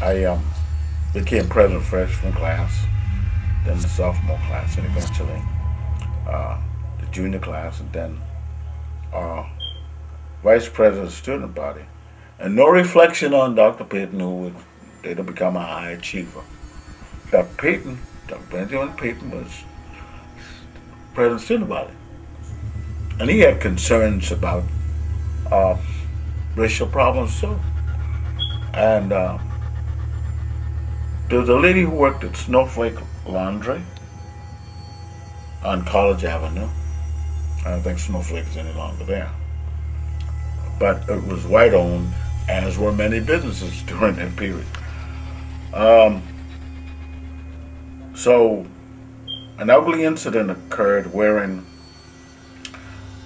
I became president of freshman class, then the sophomore class, and eventually the junior class, and then uh, vice president of the student body. And no reflection on Dr. Payton, who would later become a high achiever. Dr. Payton, Dr. Benjamin Payton, was president of the student body. And he had concerns about uh, racial problems too. And there was a lady who worked at Snowflake Laundry on College Avenue. I don't think Snowflake is any longer there. But it was white owned, as were many businesses during that period. So an ugly incident occurred wherein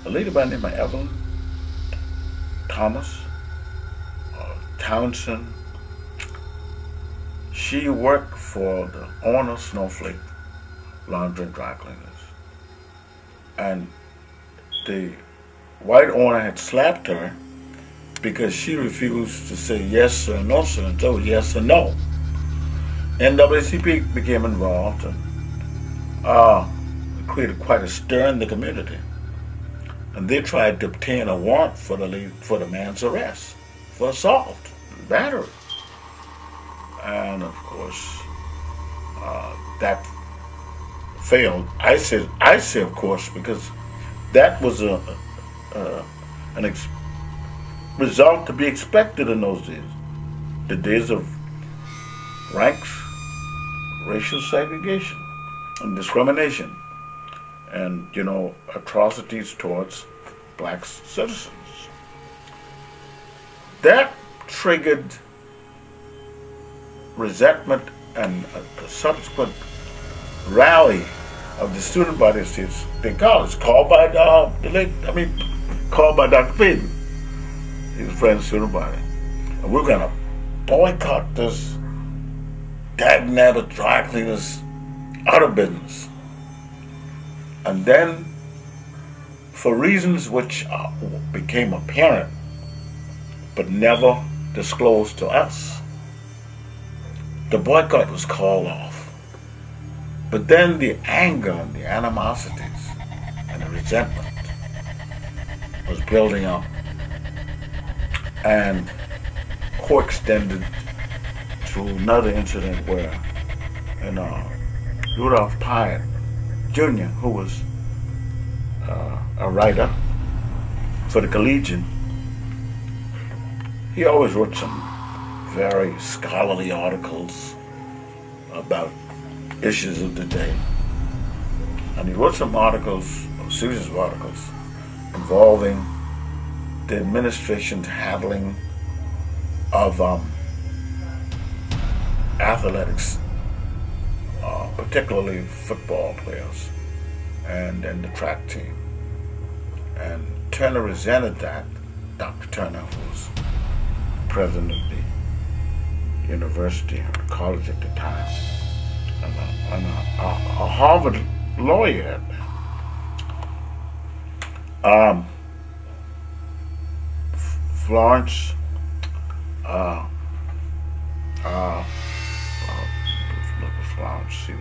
a lady by the name of Evelyn Thomas Townsend, she worked for the owner of Snowflake Laundry and Dry Cleaners. And the white owner had slapped her because she refused to say yes or no, sir, and so yes or no. NAACP became involved and created quite a stir in the community. And they tried to obtain a warrant for the man's arrest for assault and battery. And of course, that failed. I say of course, because that was an result to be expected in those days. The days of ranks, racial segregation, and discrimination, and, atrocities towards black citizens. That triggered resentment and a subsequent rally of the student body of State College, called by Dr. Payton. He was president of the student body. And we're going to boycott this dag-nabbit dry cleaners out of business. And then, for reasons which became apparent but never disclosed to us, the boycott was called off. But then the anger and the animosities and the resentment was building up and co-extended to another incident where, Rudolph Pyatt Jr., who was a writer for the Collegian, he always wrote some very scholarly articles about issues of the day. And he wrote some articles, a series of articles, involving the administration's handling of athletics, particularly football players, and then the track team. And Turner resented that. Dr. Turner, who was president of the university, college at the time, and a Harvard lawyer. Florence,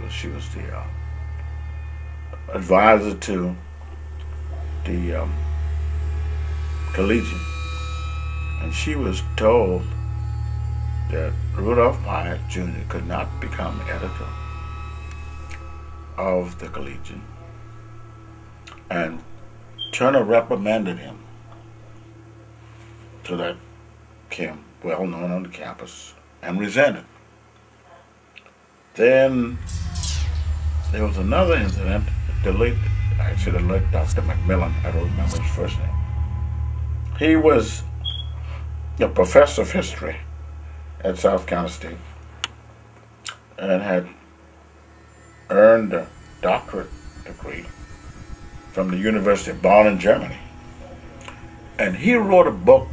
she was the advisor to the Collegian, and she was told that Rudolph Pyatt Jr. could not become editor of the Collegian, and Turner reprimanded him. So that became well known on the campus and resented. Then there was another incident. The late Dr. McMillan, I don't remember his first name. He was a professor of history at South Carolina State and had earned a doctorate degree from the University of Bonn in Germany. And he wrote a book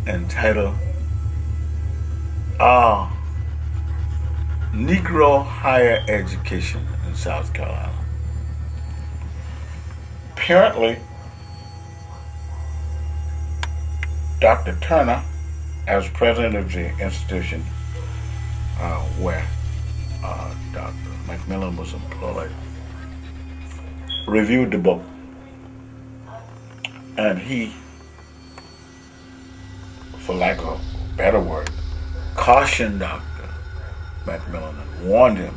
entitled Negro Higher Education in South Carolina. Apparently, Dr. Turner, as president of the institution, where Dr. McMillan was employed, reviewed the book, and he, for lack of a better word, cautioned Dr. McMillan and warned him.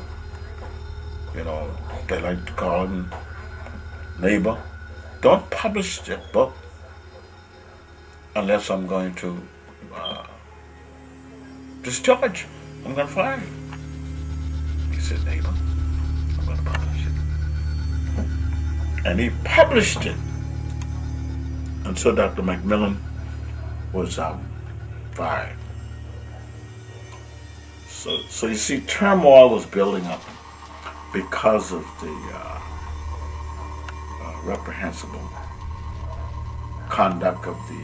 You know, they like to call him neighbor. Don't publish that book unless I'm going to discharge you. I'm going to fire you. He said, neighbor, I'm going to publish it. And he published it. And so Dr. McMillan was fired. So you see, turmoil was building up because of the reprehensible conduct of the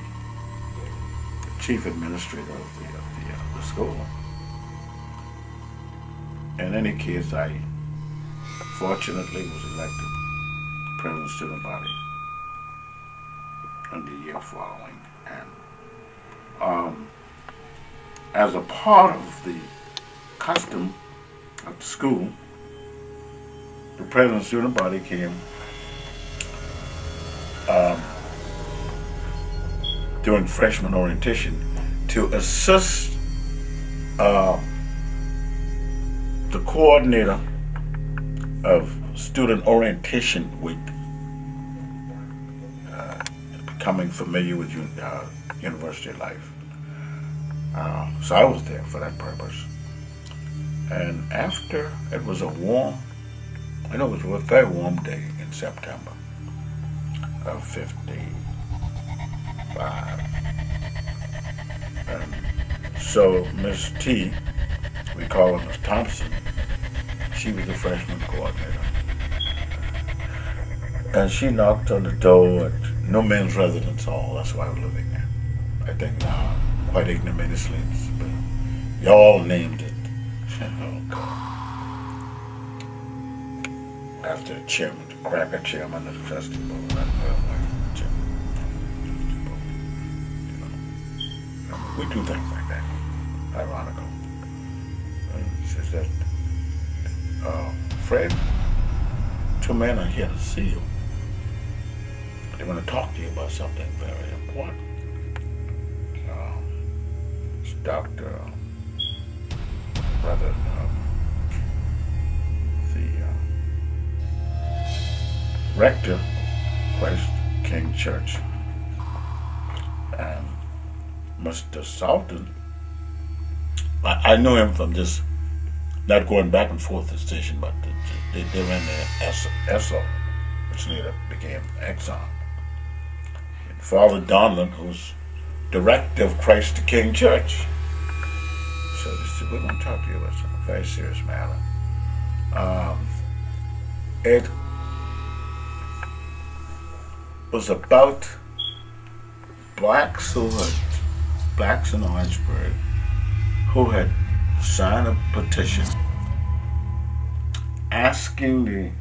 chief administrator of the school. In any case, I fortunately was elected president of the student body in the year following. And as a part of the custom of the school, the president of the student body came during freshman orientation to assist the coordinator of student orientation week, becoming familiar with university life. So I was there for that purpose. And after, it was a very warm day in September of '55. And so Miss T, we call her Miss Thompson, she was the freshman coordinator. And she knocked on the door at No Men's Residence Hall. That's why I was living there. I think now, quite ignominiously, but y'all named it. Oh, God. After the chairman, the cracker chairman of the trustee board, we do things like that. Ironical. And she says that, Fred, 2 men are here to see you. They want to talk to you about something very important. It's Dr. Brother, the rector of Christ King Church, and Mr. Salton. I know him from just not going back and forth the station, but they ran the ESO, which later became Exxon. And Father Donlin, who's director of Christ the King Church. So they said, we're going to talk to you about something very serious matter. It was about blacks in Orangeburg who had signed a petition asking the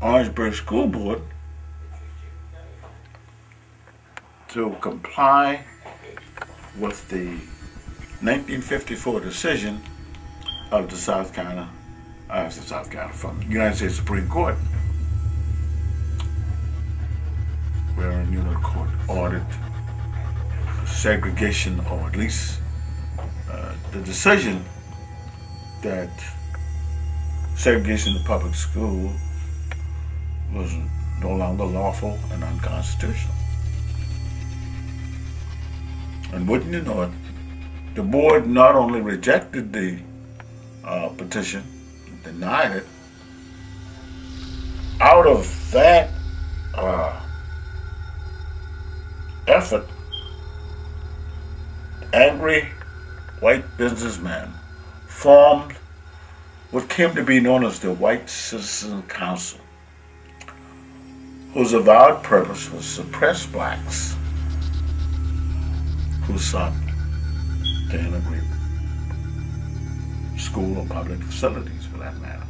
Orangeburg School Board to comply with the 1954 decision of the from the United States Supreme Court, wherein the court ordered segregation, or at least the decision that segregation in the public school was no longer lawful and unconstitutional. And wouldn't you know it, the board not only rejected the petition, denied it, out of that effort, angry white businessmen formed what came to be known as the White Citizen Council, whose avowed purpose was to suppress blacks who sought to integrate school or public facilities, for that matter.